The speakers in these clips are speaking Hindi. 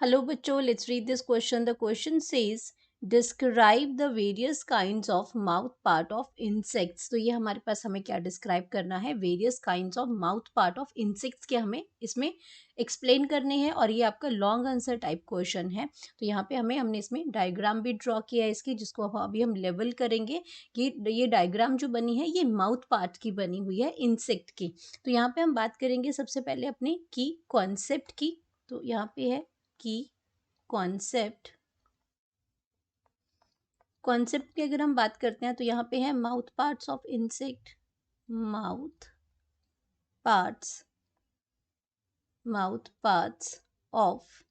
Hello बच्चों, let's read this question. The question says describe the various kinds of mouth part of insects. तो ये हमारे पास हमें क्या डिस्क्राइब करना है, various kinds of mouth part of insects के हमें इसमें एक्सप्लेन करने हैं और ये आपका लॉन्ग आंसर टाइप क्वेश्चन है। तो यहाँ पे हमने इसमें डायग्राम भी ड्रॉ किया है इसकी, जिसको अभी हम लेवल करेंगे कि ये डायग्राम जो बनी है ये माउथ पार्ट की बनी हुई है इंसेक्ट की। तो यहाँ पे हम बात करेंगे सबसे पहले अपने की कॉन्सेप्ट की। तो यहाँ पे है की कॉन्सेप्ट। कॉन्सेप्ट की अगर हम बात करते हैं तो यहाँ पे है mouth parts of insect. Mouth parts mouth parts of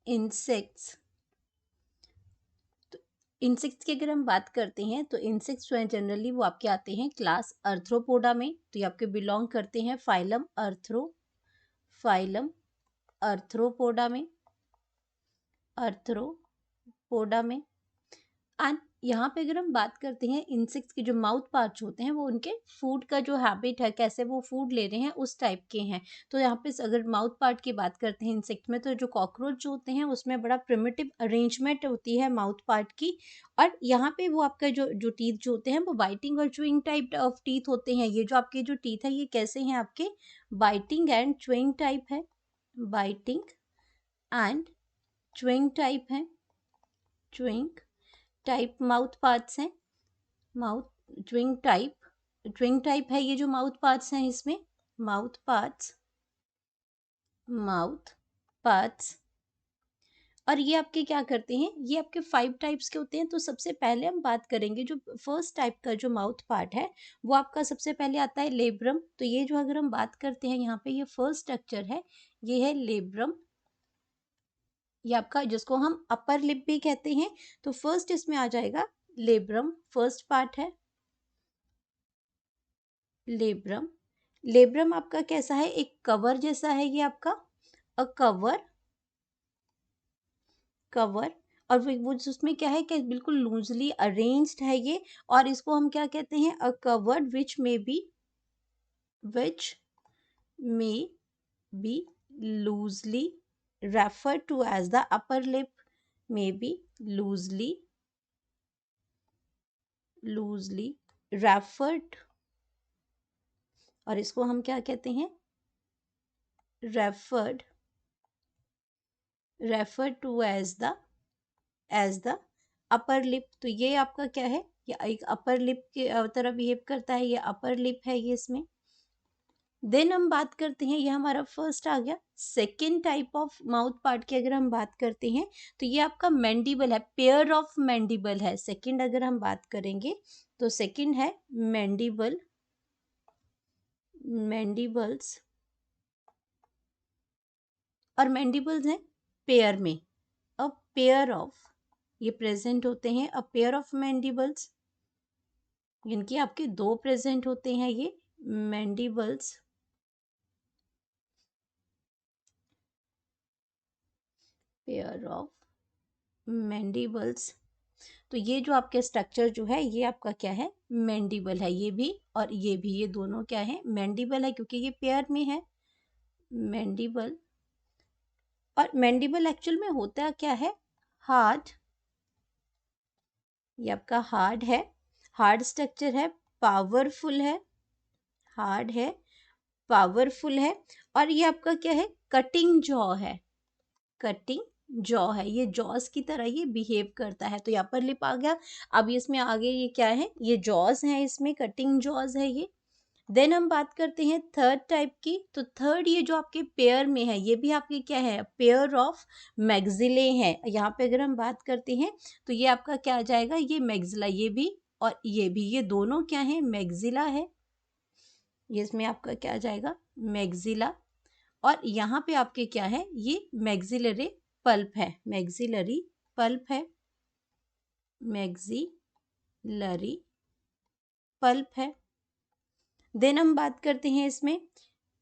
insects. तो इंसेक्ट्स की अगर हम बात करते हैं तो इंसेक्ट्स जो है जनरली वो आपके आते हैं क्लास अर्थ्रोपोडा में। तो ये आपके बिलोंग करते हैं फाइलम अर्थ्रोपोडा में। एंड यहाँ पे अगर हम बात करते हैं इंसेक्ट्स के जो माउथ पार्ट्स होते हैं वो उनके फूड का जो हैबिट है, कैसे वो फूड ले रहे हैं उस टाइप के हैं। तो यहाँ पे अगर माउथ पार्ट की बात करते हैं इंसेक्ट में, तो जो कॉकरोच जो होते हैं उसमें बड़ा प्रिमिटिव अरेंजमेंट होती है माउथ पार्ट की। और यहाँ पे वो आपका जो टीथ जो होते हैं वो बाइटिंग और च्युइंग टाइप ऑफ टीथ होते हैं। ये जो आपके जो टीथ है ये कैसे हैं, आपके बाइटिंग एंड च्युइंग टाइप है। बाइटिंग एंड च्युइंग टाइप है। च्युइंग टाइप माउथ पार्ट्स हैं। माउथ च्विंग टाइप है ये जो माउथ पार्ट्स हैं इसमें। माउथ पार्ट्स और ये आपके क्या करते हैं, ये आपके 5 टाइप्स के होते हैं। तो सबसे पहले हम बात करेंगे जो फर्स्ट टाइप का जो माउथ पार्ट है वो आपका सबसे पहले आता है लेब्रम। तो ये जो अगर हम बात करते हैं यहाँ पे ये फर्स्ट स्ट्रक्चर है, ये है लेब्रम। ये आपका जिसको हम अपर लिप भी कहते हैं। तो फर्स्ट इसमें आ जाएगा लेब्रम, फर्स्ट पार्ट है लेब्रम। लेब्रम आपका कैसा है, एक कवर जैसा है ये आपका, अ कवर। और वो उसमें क्या है कि बिल्कुल लूजली अरेंज्ड है ये। और इसको हम क्या कहते हैं, uh covered which may be loosely refer to as the upper lip, may be loosely referred. और इसको हम क्या कहते हैं, refer to as the upper lip. तो ये आपका क्या है, ये एक अपर लिप के तरह बिहेव करता है, ये अपर लिप है ये इसमें। देन हम बात करते हैं, ये हमारा फर्स्ट आ गया। Second type of mouth part की अगर हम बात करते हैं तो ये आपका मैंडिबल है, पेयर ऑफ मैंडिबल है। सेकेंड अगर हम बात करेंगे तो सेकेंड है मैंडिबल्स। और मैंडिबल्स हैं पेयर में, अ पेयर ऑफ, ये प्रेजेंट होते हैं अ पेयर ऑफ मैंडिबल्स, इनकी आपके 2 प्रेजेंट होते हैं ये मैंडिबल्स। Pair of mandibles. तो ये जो आपके स्ट्रक्चर जो है ये आपका क्या है, मैंडिबल है। ये भी और ये भी, ये दोनों क्या है, मैंडिबल है, क्योंकि ये पेयर में है मैंडिबल। और मैंडिबल एक्चुअल में होता क्या है, हार्ड। ये आपका हार्ड है, हार्ड स्ट्रक्चर है, पावरफुल है, हार्ड है, पावरफुल है। और ये आपका क्या है, कटिंग जॉ है, कटिंग जॉ है, ये जॉस की तरह ये बिहेव करता है। तो यहाँ पर लिप आ गया। अब इसमें आगे ये क्या है, ये जॉज हैं, इसमें कटिंग जॉज है ये। देन हम बात करते हैं थर्ड टाइप की। तो थर्ड ये जो आपके पेयर में है, ये भी आपके क्या है, पेयर ऑफ मैग्जिले हैं। यहाँ पे अगर हम बात करते हैं तो ये आपका क्या आ जाएगा, ये मैग्जिला, ये भी और ये भी, ये दोनों क्या है, मैग्जिला है। ये इसमें आपका क्या आ जाएगा, मैग्जिला। और यहाँ पे आपके क्या है, ये मैग्जिलरी पल्प है, मैग्जिलरी पल्प है, मैग्जिलरी पल्प है। देन हम बात करते हैं इसमें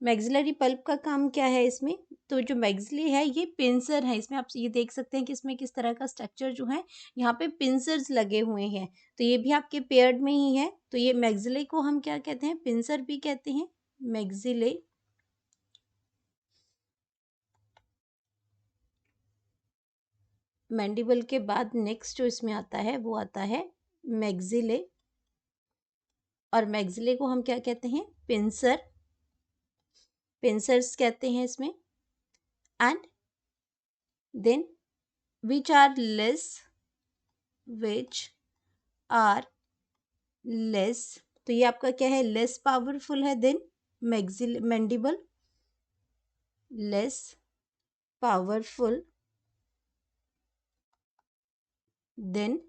मैग्जिलरी पल्प का काम क्या है इसमें। तो जो मैग्जिले है ये पिंसर है, इसमें आप ये देख सकते हैं कि इसमें किस तरह का स्ट्रक्चर जो है, यहाँ पे पिंसर्स लगे हुए हैं। तो ये भी आपके पेयर्ड में ही है। तो ये मैग्जिले को हम क्या कहते हैं, पिंसर भी कहते हैं, मैग्जिले। मैंडिबल के बाद नेक्स्ट जो इसमें आता है वो आता है मैक्सिले, और मैक्सिले को हम क्या कहते हैं, पिंसर, पिंसर्स कहते हैं इसमें। And then which are less, which are less, तो ये आपका क्या है, लेस पावरफुल है than mandible, less powerful than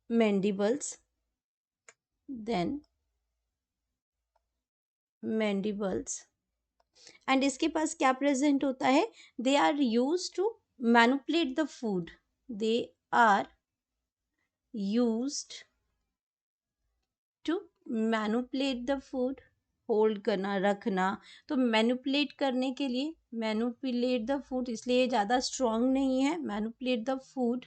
mandibles, then mandibles। And इसके पास क्या प्रेजेंट होता है, they are use to manipulate the food, they are used to manipulate the food, hold करना, रखना, तो मैनिपुलेट करने के लिए, मैनिपुलेट द फूड, इसलिए ज़्यादा स्ट्रॉन्ग नहीं है, मैनिपुलेट द फूड,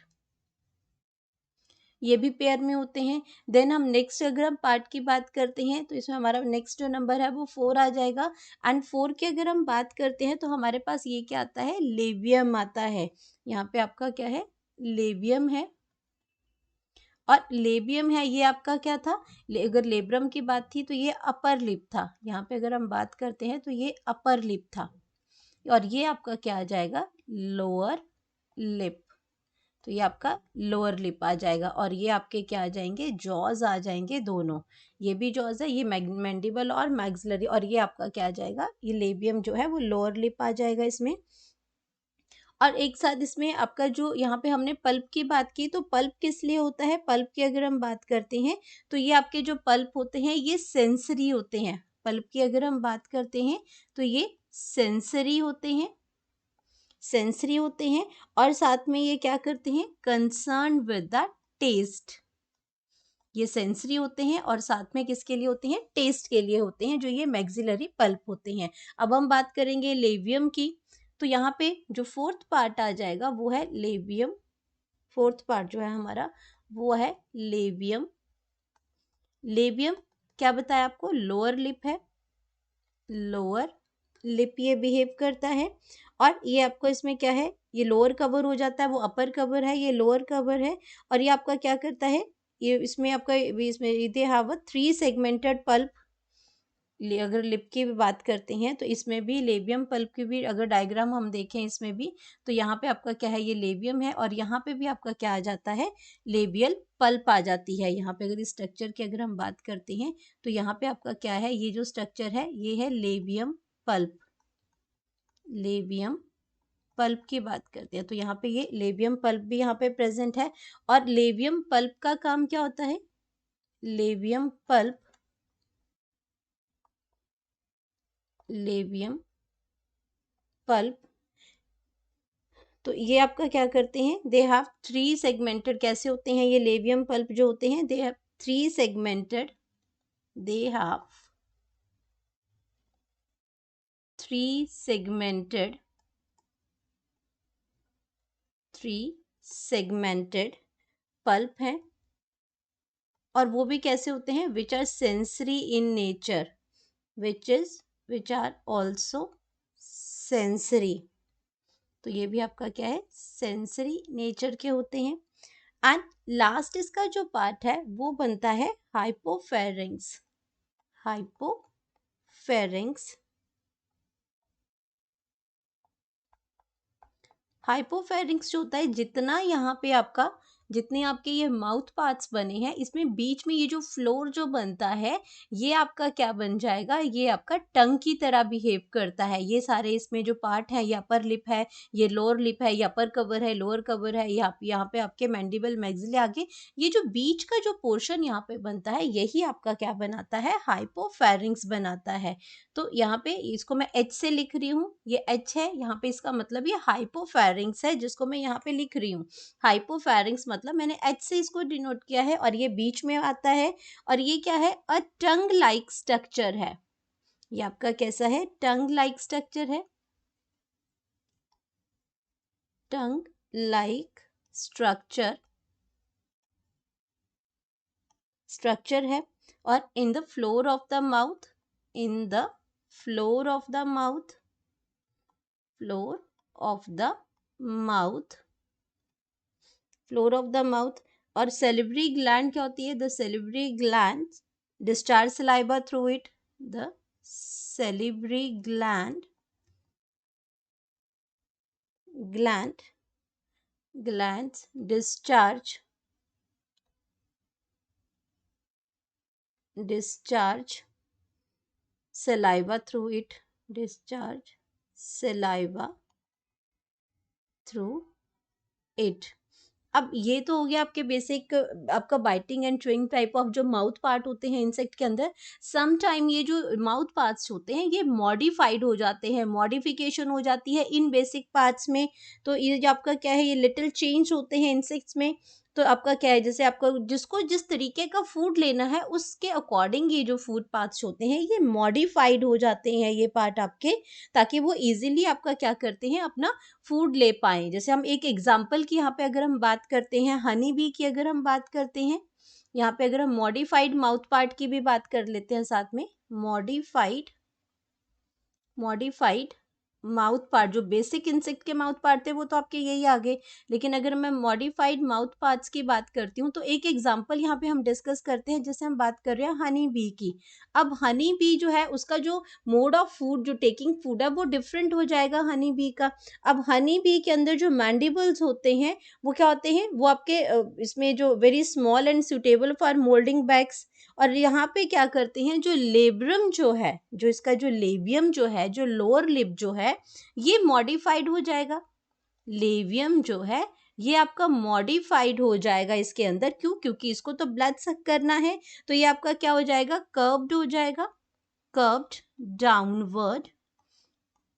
ये भी पेयर में होते हैं। देन हम नेक्स्ट अगर हम पार्ट की बात करते हैं तो इसमें हमारा नेक्स्ट जो नंबर है वो 4 आ जाएगा। एंड 4 की अगर हम बात करते हैं तो हमारे पास ये क्या आता है, लेबियम आता है। यहाँ पे आपका क्या है, लेबियम है, और लेबियम है ये आपका क्या था, अगर लेब्रम की बात थी तो ये अपर लिप था, यहाँ पे अगर हम बात करते हैं तो ये अपर लिप था, और ये आपका क्या आ जाएगा, लोअर लिप, तो ये आपका लोअर लिप आ जाएगा, और ये आपके क्या आ जाएंगे, जॉज आ जाएंगे दोनों, ये भी जॉज है, ये मैंडिबल और मैक्सिलरी, और ये आपका क्या आ जाएगा, ये लेबियम जो है वो लोअर लिप आ जाएगा इसमें। और एक साथ इसमें आपका जो यहाँ पे हमने पल्प की बात की, तो पल्प किस लिए होता है, पल्प की अगर हम बात करते हैं तो ये आपके जो पल्प होते हैं ये सेंसरी होते हैं, पल्प की अगर हम बात करते हैं तो ये सेंसरी होते हैं, सेंसरी होते हैं, और साथ में ये क्या करते हैं, कंसर्न विद द टेस्ट, ये सेंसरी होते हैं और साथ में किसके लिए होते हैं, टेस्ट के लिए होते हैं, जो ये मैक्सिलरी पल्प होते हैं। अब हम बात करेंगे लेबियम की, तो यहाँ पे जो फोर्थ पार्ट आ जाएगा वो है लेबियम, फोर्थ पार्ट जो है हमारा वो है लेबियम। लेबियम क्या बताया आपको, लोअर लिप है, लोअर लिप ये बिहेव करता है, और ये आपको इसमें क्या है, ये लोअर कवर हो जाता है, वो अपर कवर है, ये लोअर कवर है, और ये आपका क्या करता है, ये इसमें आपका इसमें they have a 3 segmented pulp. अगर लिप की भी बात करते हैं तो इसमें भी लेबियम पल्प की भी अगर डायग्राम हम देखें इसमें भी, तो यहाँ पे आपका क्या है, ये लेबियम है, और यहाँ पे भी आपका क्या आ जाता है, लेबियल पल्प आ जाती है। यहाँ पे अगर इस स्ट्रक्चर की अगर हम बात करते हैं तो यहाँ पे आपका क्या है, ये जो स्ट्रक्चर है ये है लेबियम पल्प, लेबियम पल्प की बात करते हैं तो यहाँ पे ये लेबियम पल्प भी यहाँ पे प्रेजेंट है। और लेबियम पल्प का काम क्या होता है, लेबियम पल्प, लेबियम पल्प, तो ये आपका क्या करते हैं, दे हैव 3 सेगमेंटेड, कैसे होते हैं ये लेबियम पल्प जो होते हैं, they have 3 segmented, they have 3 segmented, 3 segmented palp है, और वो भी कैसे होते हैं, which are sensory in nature, which are also sensory, तो ये भी आपका क्या है, सेंसरी नेचर के होते हैं। एंड लास्ट इसका जो पार्ट है वो बनता है हाइपोफेरिंग्स, हाइपोफेरिंग्स, हाइपोफेरिंग्स जो होता है, जितना यहाँ पे आपका, जितने आपके ये माउथ पार्ट्स बने हैं इसमें बीच में ये जो फ्लोर जो बनता है ये आपका क्या बन जाएगा, ये आपका टंग की तरह बिहेव करता है। ये सारे इसमें जो पार्ट है, ये अपर लिप है, ये लोअर लिप है, ये अपर कवर है, लोअर कवर है, यहाँ पे आपके मैंडिबल मैक्सिले आगे, ये जो बीच का जो पोर्शन यहाँ पे बनता है यही आपका क्या बनाता है, हाइपोफेरिंग्स बनाता है। तो यहाँ पे इसको मैं एच से लिख रही हूँ, ये एच है यहाँ पे, इसका मतलब ये हाइपोफेरिंग्स है जिसको मैं यहाँ पे लिख रही हूँ। हाइपोफेरिंग्स मतलब मैंने एच से इसको डिनोट किया है, और ये बीच में आता है, और ये क्या है, अ टंग लाइक स्ट्रक्चर है, ये आपका कैसा है, टंग लाइक स्ट्रक्चर है, टंग लाइक स्ट्रक्चर है। और in the floor of the mouth, in the floor of the mouth, floor of the mouth, floor of the mouth. और सेलिब्री ग्लैंड क्या होती है? The salivary gland discharge saliva through it. The salivary gland glands discharge saliva through it, discharge saliva through it। अब ये तो हो गया आपके बेसिक आपका biting and chewing type of जो माउथ पार्ट होते हैं इंसेक्ट के अंदर। सम टाइम ये जो माउथ पार्ट्स होते हैं ये मॉडिफाइड हो जाते हैं, मॉडिफिकेशन हो जाती है इन बेसिक पार्ट्स में। तो ये जो आपका क्या है, ये लिटिल चेंज होते हैं इंसेक्ट्स में। तो आपका क्या है, जैसे आपका जिसको जिस तरीके का फूड लेना है उसके अकॉर्डिंग ये जो फूड पार्ट्स होते हैं ये मॉडिफाइड हो जाते हैं ये पार्ट आपके, ताकि वो इजीली आपका क्या करते हैं, अपना फूड ले पाएँ। जैसे हम एक एग्जांपल की यहाँ पे अगर हम बात करते हैं, हनी बी की अगर हम बात करते हैं, यहाँ पे अगर हम मॉडिफाइड माउथ पार्ट की भी बात कर लेते हैं साथ में, मॉडिफाइड माउथ पार्ट, जो बेसिक इंसेक्ट के माउथ पार्ट थे वो तो आपके यही आ गए। लेकिन अगर मैं मॉडिफाइड माउथ पार्ट्स की बात करती हूँ तो एक एग्जांपल यहाँ पे हम डिस्कस करते हैं, जैसे हम बात कर रहे हैं हनी बी की। अब हनी बी जो है उसका जो मोड ऑफ फूड, जो टेकिंग फूड है वो डिफरेंट हो जाएगा हनी बी का। अब हनी बी के अंदर जो मैंडिबल्स होते हैं वो क्या होते हैं, वो आपके इसमें जो very small and suitable for moulding bags. और यहाँ पे क्या करते हैं, जो लेब्रम जो है, जो इसका जो लेबियम जो है, जो लोअर लिप जो है, ये मॉडिफाइड हो जाएगा। लेवियम जो है ये आपका मॉडिफाइड हो जाएगा इसके अंदर। क्यों? क्योंकि इसको तो ब्लड सक करना है। तो ये आपका क्या हो जाएगा, कर्व्ड हो जाएगा, कर्व्ड डाउनवर्ड,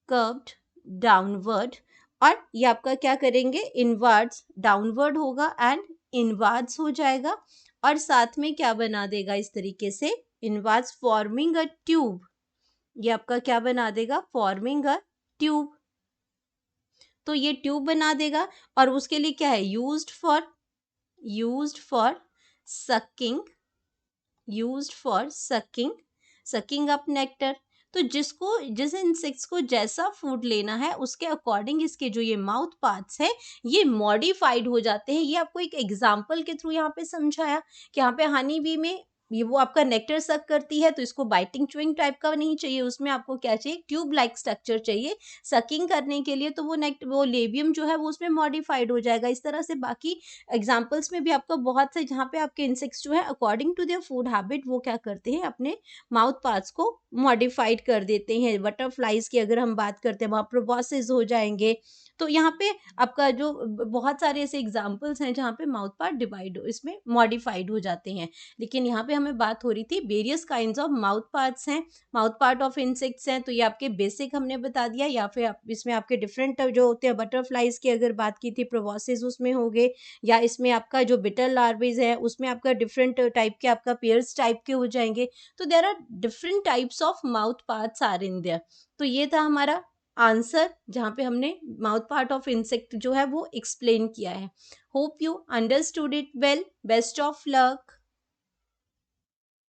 कर्व्ड डाउनवर्ड। और ये आपका क्या करेंगे, इनवर्ड्स, डाउनवर्ड होगा एंड इनवर्ड्स हो जाएगा। और साथ में क्या बना देगा इस तरीके से, इनवर्ड्स फॉर्मिंग अ ट्यूब। ये आपका क्या बना देगा, फॉर्मिंग अ ट्यूब। तो ये ट्यूब बना देगा और उसके लिए क्या है, used for sucking, sucking up nectar. तो जिसको, जिस इंसेक्ट्स को जैसा फूड लेना है उसके अकॉर्डिंग इसके जो ये माउथ पार्ट्स है ये मॉडिफाइड हो जाते हैं। ये आपको एक एग्जांपल के थ्रू यहाँ पे समझाया कि यहाँ पे हनी बी में ये वो आपका नेक्टर सक करती है, तो इसको बाइटिंग च्यूइंग टाइप का नहीं चाहिए, उसमें आपको क्या चाहिए, ट्यूब लाइक स्ट्रक्चर चाहिए सकिंग करने के लिए। तो वो लेबियम जो है वो उसमें मॉडिफाइड हो जाएगा। इस तरह से बाकी एग्जाम्पल्स में भी आपको बहुत से, जहाँ पे आपके इंसेक्ट्स जो है according to their food habit वो क्या करते हैं, अपने माउथ पार्ट्स को मॉडिफाइड कर देते हैं। बटरफ्लाइज की अगर हम बात करते हैं वहाँ प्रोबॉसिस हो जाएंगे। तो यहाँ पे आपका जो बहुत सारे ऐसे एग्जाम्पल्स हैं जहाँ पे माउथ पार्ट डिवाइड इसमें मॉडिफाइड हो जाते हैं। लेकिन यहाँ पे हमें बात हो रही थी various kinds of mouth parts हैं, माउथ पार्ट ऑफ इंसेक्ट्स हैं। तो ये आपके बेसिक हमने बता दिया, या फिर इसमें आपके डिफरेंट जो होते हैं, बटरफ्लाइज की अगर बात की थी प्रोबॉसिस उसमें हो गए, या इसमें आपका जो बिटर लार्वेज है उसमें आपका डिफरेंट टाइप के आपका पेयर्स टाइप के हो जाएंगे। तो there are different types of mouth parts are in there. तो ये था हमारा आंसर जहाँ पे हमने माउथ पार्ट ऑफ इंसेक्ट जो है वो एक्सप्लेन किया है। Hope you understood it well. Best of luck.